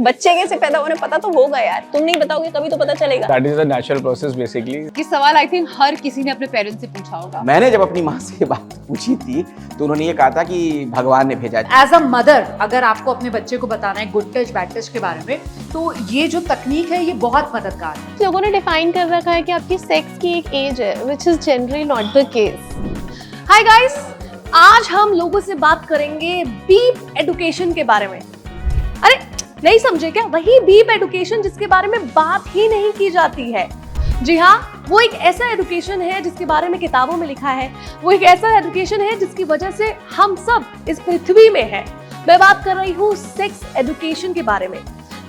बच्चे कैसे पैदा होने पता तो होगा यार, तुम नहीं बताओगे कभी तो पता चलेगा। That is the natural process basically. ये सवाल आई थिंक हर किसी ने अपने पेरेंट्स से पूछा होगा। मैंने जब अपनी माँ से ये बात पूछी थी तो उन्होंने ये कहा था कि भगवान ने भेजा। एज अ मदर अगर आपको अपने बच्चे को बताना है गुड टच बैड टच के बारे में, तो ये जो तकनीक है ये बहुत मददगार है। लोगों ने डिफाइन कर रखा है कि आपकी सेक्स की एक एज है, which is generally not the case. Hi guys, आज हम लोगों से बात करेंगे बीप एडुकेशन के बारे में। अरे नहीं समझे क्या? वही बीप एडुकेशन जिसके बारे में बात ही नहीं की जाती है। जी हाँ, वो एक ऐसा एडुकेशन है जिसके बारे में किताबों में लिखा है। वो एक ऐसा एडुकेशन है जिसकी वजह से हम सब इस पृथ्वी में हैं। मैं बात कर रही हूँ सेक्स एडुकेशन के बारे में।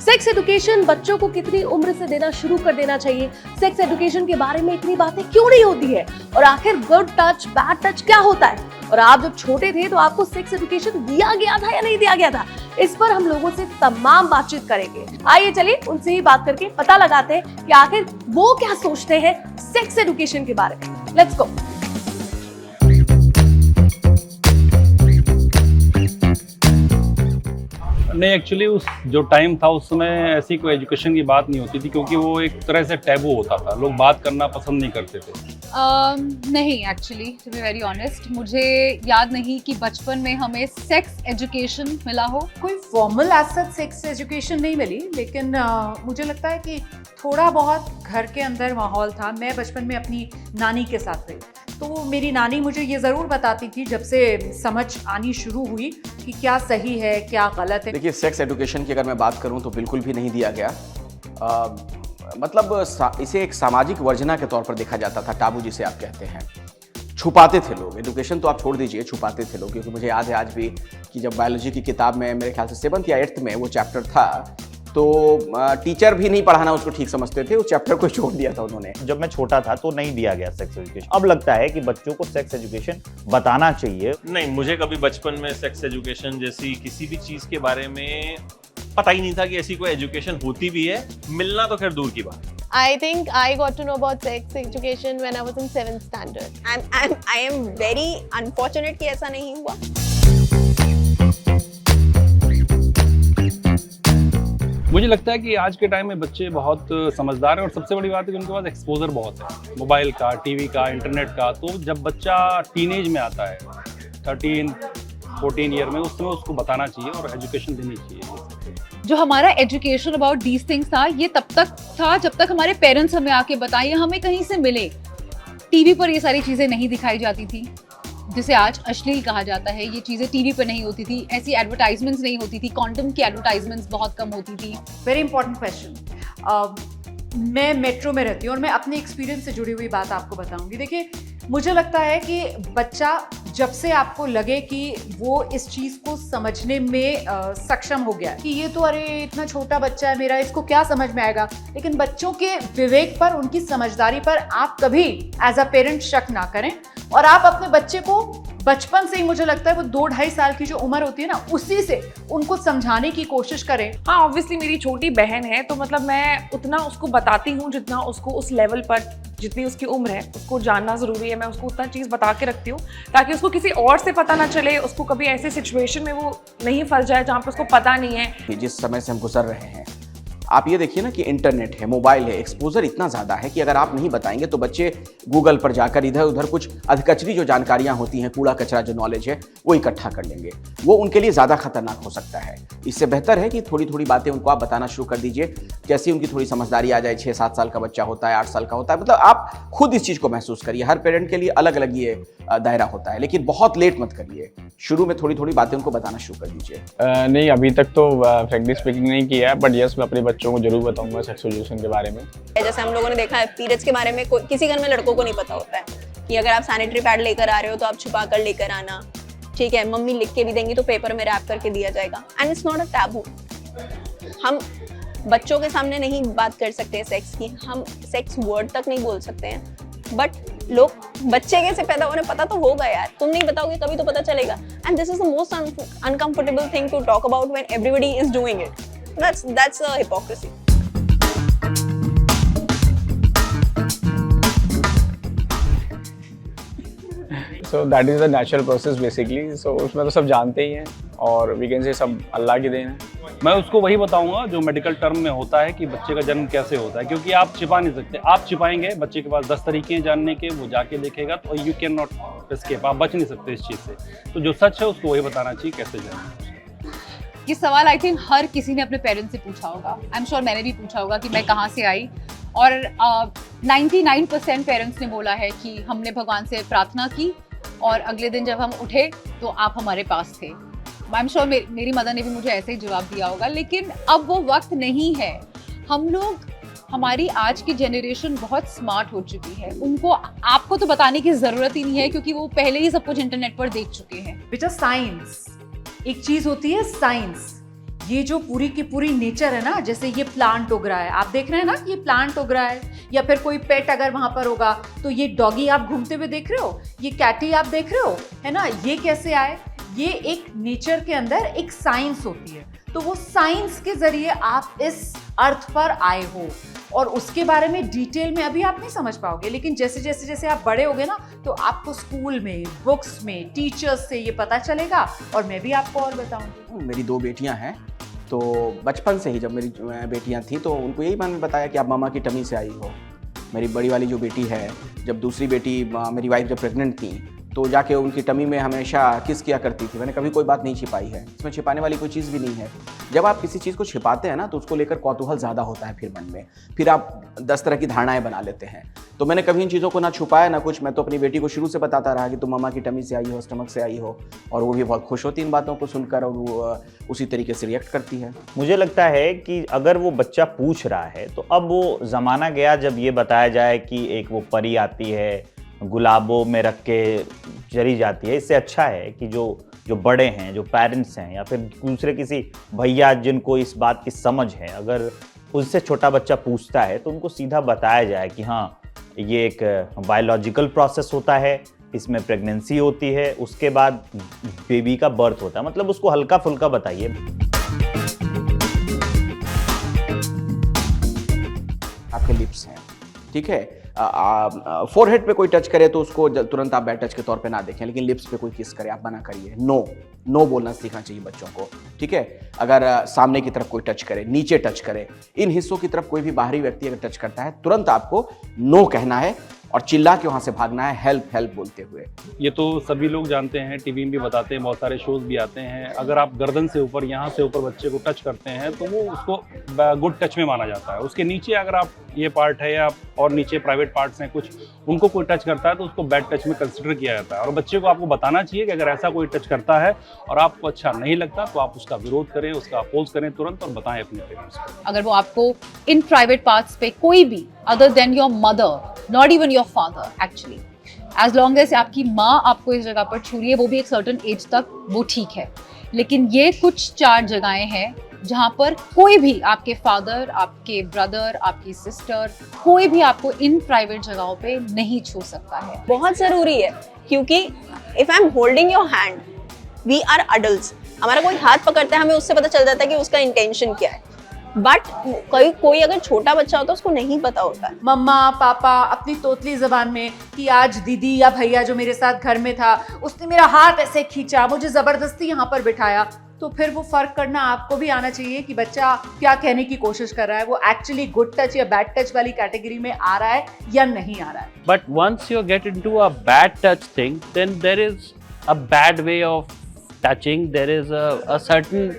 सेक्स एडुकेशन बच्चों को कितनी उम्र से देना शुरू कर देना चाहिए? सेक्स एडुकेशन के बारे में इतनी बातें क्यों नहीं होती है? और आखिर गुड टच बैड टच क्या होता है? और आप जब छोटे थे तो आपको सेक्स एडुकेशन दिया गया था या नहीं दिया गया था? इस पर हम लोगों से तमाम बातचीत करेंगे। आइए चलिए उनसे ही बात करके पता लगाते हैं कि आखिर वो क्या सोचते हैं सेक्स एडुकेशन के बारे में। Let's go. नहीं, एक्चुअली उस जो टाइम था उस समय ऐसी कोई एजुकेशन की बात नहीं होती थी, क्योंकि वो एक तरह से टैबू होता था, लोग बात करना पसंद नहीं करते थे। नहीं, actually to be very honest मुझे याद नहीं कि बचपन में हमें सेक्स एजुकेशन मिला हो। कोई formal as such sex education नहीं मिली, लेकिन मुझे लगता है कि थोड़ा बहुत घर के अंदर माहौल था। मैं बचपन में अपनी नानी के साथ रही, तो मेरी नानी मुझे ये ज़रूर बताती थी जब से समझ आनी शुरू हुई कि क्या सही है क्या गलत है। देखिए, सेक्स एजुकेशन की अगर मैं बात करूं तो बिल्कुल भी नहीं दिया गया। मतलब इसे एक सामाजिक वर्जना के तौर पर देखा जाता था, टाबू जिसे आप कहते हैं। छुपाते थे लोग, एजुकेशन तो आप छोड़ दीजिए, छुपाते थे लोग। क्योंकि मुझे याद है आज भी कि जब बायोलॉजी की किताब में मेरे ख्याल से 7th या 8th में वो चैप्टर था, तो टीचर भी नहीं पढ़ाना उसको ठीक समझते थे, उस चैप्टर को छोड़ दिया था उन्होंने। जब मैं छोटा था तो नहीं दिया गया सेक्स एजुकेशन। अब लगता है कि बच्चों को सेक्स एजुकेशन बताना चाहिए। नहीं, मुझे कभी बचपन में सेक्स एजुकेशन जैसी किसी भी चीज के बारे में पता ही नहीं था कि ऐसी कोई एजुकेशन होती भी है। मिलना तो खैर दूर की बात। I think I got to know about sex education when I was in 7th standard. I am very unfortunate कि ऐसा नहीं हुआ। मुझे लगता है कि आज के टाइम में बच्चे बहुत समझदार हैं, और सबसे बड़ी बात है कि उनके पास एक्सपोजर बहुत है, मोबाइल का, टीवी का, इंटरनेट का। तो जब बच्चा टीनेज में आता है 13-14 ईयर में, उस समय उसको बताना चाहिए और एजुकेशन देनी चाहिए। जो हमारा एजुकेशन अबाउट दीज थिंग्स था, ये तब तक था जब तक हमारे पेरेंट्स हमें आके बताएं, हमें कहीं से मिले। टीवी पर ये सारी चीज़ें नहीं दिखाई जाती थी, जिसे आज अश्लील कहा जाता है। ये चीज़ें टीवी पर नहीं होती थी, ऐसी एडवर्टाइजमेंट्स नहीं होती थी, कॉन्डम की एडवर्टाइजमेंट्स बहुत कम होती थी। Very important question. मैं मेट्रो में रहती हूँ और मैं अपने एक्सपीरियंस से जुड़ी हुई बात आपको बताऊंगी। देखिए, मुझे लगता है कि बच्चा जब से आपको लगे कि वो इस चीज़ को समझने में सक्षम हो गया कि ये तो अरे इतना छोटा बच्चा है मेरा, इसको क्या समझ में आएगा। लेकिन बच्चों के विवेक पर, उनकी समझदारी पर आप कभी एज अ पेरेंट शक ना करें, और आप अपने बच्चे को बचपन से ही, मुझे लगता है वो 2-2.5 साल की जो उम्र होती है ना, उसी से उनको समझाने की कोशिश करें। हाँ, ऑब्वियसली मेरी छोटी बहन है तो मतलब मैं उतना उसको बताती हूँ जितना उसको उस लेवल पर, जितनी उसकी उम्र है उसको जानना ज़रूरी है। मैं उसको उतना चीज़ बता के रखती हूँ ताकि उसको किसी और से पता ना चले, उसको कभी ऐसे सिचुएशन में वो नहीं फंस जाए जहाँ पर उसको पता नहीं है। जिस समय से हम गुजर रहे हैं, आप ये देखिए ना कि इंटरनेट है, मोबाइल है, एक्सपोजर इतना ज़्यादा है कि अगर आप नहीं बताएंगे तो बच्चे गूगल पर जाकर इधर उधर कुछ अधकचरी जो जानकारियां होती हैं, कूड़ा कचरा जो नॉलेज है, वो इकट्ठा कर लेंगे। वो उनके लिए ज़्यादा खतरनाक हो सकता है। इससे बेहतर है कि थोड़ी थोड़ी बातें उनको आप बताना शुरू कर दीजिए। जैसे उनकी थोड़ी समझदारी आ जाए, 6-7 साल का बच्चा होता है, 8 साल का होता है, मतलब आप खुद इस चीज़ को महसूस करिए। हर पेरेंट के लिए अलग अलग ये दायरा होता है, लेकिन बहुत लेट मत करिए। शुरू में थोड़ी थोड़ी बातें उनको बताना शुरू कर दीजिए। नहीं, अभी तक तो फ्रैंकली स्पीकिंग नहीं किया है, बट यस, मैं अपने बच्चों को जरूर बताऊंगा सेक्स एजुकेशन के बारे में। जैसे हम लोगों ने देखा है पीरियड्स के बारे में, किसी घर में लड़कों को नहीं पता होता है कि अगर आप सैनिटरी पैड लेकर आ रहे हो तो आप छुपा कर लेकर आना, ठीक है। मम्मी लिख के भी देंगी तो पेपर में रैप करके दिया जाएगा, and it's not a taboo. हम बच्चों के सामने नहीं बात कर सकते सेक्स की, हम सेक्स वर्ड तक नहीं बोल सकते हैं, बट लोग बच्चे कैसे पैदा होने पता तो होगा यार, तुम नहीं बताओगे कभी तो पता चलेगा। And this is the most uncomfortable thing to talk about when everybody is doing it. That's a hypocrisy. So that is the natural process basically. So उसमें तो सब जानते ही हैं। और वी कैन से सब अल्लाह की देन है। मैं उसको वही बताऊंगा जो मेडिकल टर्म में होता है कि बच्चे का जन्म कैसे होता है, क्योंकि आप छिपा नहीं सकते। आप छिपाएंगे, बच्चे के पास 10 तरीके हैं जानने के, वो जाके देखेगा तो यू कैन नॉट एस्केप, आप बच नहीं सकते इस चीज़ से। तो जो सच है उसको वही बताना चाहिए कैसे जाने। ये सवाल आई थिंक हर किसी ने अपने पेरेंट्स से पूछा होगा। आई एम श्योर मैंने भी पूछा होगा कि मैं कहाँ से आई, और 99% पेरेंट्स ने बोला है कि हमने भगवान से प्रार्थना की और अगले दिन जब हम उठे तो आप हमारे पास थे। आई एम श्योर मेरी मदर ने भी मुझे ऐसे ही जवाब दिया होगा। लेकिन अब वो वक्त नहीं है। हम लोग, हमारी आज की जनरेशन बहुत स्मार्ट हो चुकी है, उनको आपको तो बताने की ज़रूरत ही नहीं है क्योंकि वो पहले ही सब कुछ इंटरनेट पर देख चुके हैं। बेटा साइंस एक चीज होती है, साइंस ये जो पूरी की पूरी नेचर है ना, जैसे ये प्लांट उग रहा है, आप देख रहे हैं ना कि ये प्लांट उग रहा है, या फिर कोई पेट अगर वहां पर होगा तो ये डॉगी आप घूमते हुए देख रहे हो, ये कैटी आप देख रहे हो, है ना, ये कैसे आए, ये एक नेचर के अंदर एक साइंस होती है। तो वो साइंस के जरिए आप इस अर्थ पर आए हो और उसके बारे में डिटेल में अभी आप नहीं समझ पाओगे, लेकिन जैसे जैसे जैसे आप बड़े होगे ना तो आपको स्कूल में, बुक्स में, टीचर्स से ये पता चलेगा। और मैं भी आपको और बताऊंगी। मेरी 2 बेटियां हैं, तो बचपन से ही जब मेरी बेटियां थी तो उनको यही मैंने बताया कि आप मामा की टमी से आई हो। मेरी बड़ी वाली जो बेटी है, जब दूसरी बेटी मेरी वाइफ जब प्रेग्नेंट थी तो जाके उनकी टमी में हमेशा किस किया करती थी। मैंने कभी कोई बात नहीं छिपाई है, इसमें छिपाने वाली कोई चीज़ भी नहीं है। जब आप किसी चीज़ को छिपाते हैं ना तो उसको लेकर कौतूहल ज़्यादा होता है फिर मन में, फिर आप 10 तरह की धारणाएं बना लेते हैं। तो मैंने कभी इन चीज़ों को ना छुपाया ना कुछ। मैं तो अपनी बेटी को शुरू से बताता रहा कि तुम मामा की टमी से आई हो, स्टमक से आई हो, और वो भी बहुत खुश होती इन बातों को सुनकर और वो उसी तरीके से रिएक्ट करती है। मुझे लगता है कि अगर वो बच्चा पूछ रहा है तो अब वो ज़माना गया जब ये बताया जाए कि एक वो परी आती है, गुलाबों में रख के चली जाती है। इससे अच्छा है कि जो बड़े हैं, जो पेरेंट्स हैं, या फिर दूसरे किसी भैया जिनको इस बात की समझ है, अगर उससे छोटा बच्चा पूछता है तो उनको सीधा बताया जाए कि हाँ, ये एक बायोलॉजिकल प्रोसेस होता है, इसमें प्रेगनेंसी होती है, उसके बाद बेबी का बर्थ होता है। मतलब उसको हल्का फुल्का बताइए। आपके लिप्स हैं, ठीक है, फोरहेड पे कोई टच करे तो उसको तुरंत आप बैड टच के तौर पे ना देखें, लेकिन लिप्स पे कोई किस करे आप मना करिए। नो बोलना सीखना चाहिए बच्चों को, ठीक है। अगर सामने की तरफ कोई टच करे, नीचे टच करे, इन हिस्सों की तरफ कोई भी बाहरी व्यक्ति अगर टच करता है तुरंत आपको नो कहना है और चिल्ला के वहां से भागना है, हेल्प हेल्प बोलते हुए। ये तो सभी लोग जानते हैं, टीवी में भी बताते हैं, बहुत सारे शोज भी आते हैं। अगर आप गर्दन से ऊपर, यहाँ से ऊपर बच्चे को टच करते हैं तो वो उसको गुड टच में माना जाता है। उसके नीचे अगर आप ये पार्ट है या और नीचे प्राइवेट पार्ट्स हैं कुछ, उनको कोई टच करता है तो उसको बैड टच में कंसिडर किया जाता है। और बच्चे को आपको बताना चाहिए कि अगर ऐसा कोई टच करता है और आपको अच्छा नहीं लगता तो आप उसका विरोध करें, उसका अपोज करें तुरंत और बताएं अपने पेरेंट्स को। अगर वो आपको इन प्राइवेट पार्ट्स पे कोई भी other than your mother, not even your father actually, as long as आपकी माँ आपको इस जगह पर छू रही है, वो भी एक सर्टेन एज तक, वो ठीक है। लेकिन ये कुछ 4 जगहें हैं जहाँ पर कोई भी, आपके फादर, आपके ब्रदर, आपकी सिस्टर, कोई भी आपको इन प्राइवेट जगहों पे नहीं छू सकता है। बहुत ज़रूरी है, क्योंकि if I am holding your hand, we are adults, हमारा कोई हाथ पकड़ता है हमें उससे पता चल जाता है कि उसका इंटेंशन क्या है। बट कोई अगर छोटा बच्चा होता है उसको नहीं पता होता है। मम्मा पापा अपनी तोतली जबान में कि आज दीदी या भैया जो मेरे साथ घर में था उसने मेरा हाथ ऐसे खींचा, मुझे जबरदस्ती यहाँ पर बिठाया, तो फिर वो फर्क करना आपको भी आना चाहिए कि बच्चा क्या कहने की कोशिश कर रहा है, वो एक्चुअली गुड टच या बैड टच वाली कैटेगरी में आ रहा है या नहीं आ रहा है। But once you get into a bad touch thing, then there is a bad way of touching. There is a certain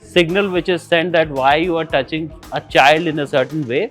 signal which is sent that why you are touching a child in a certain way.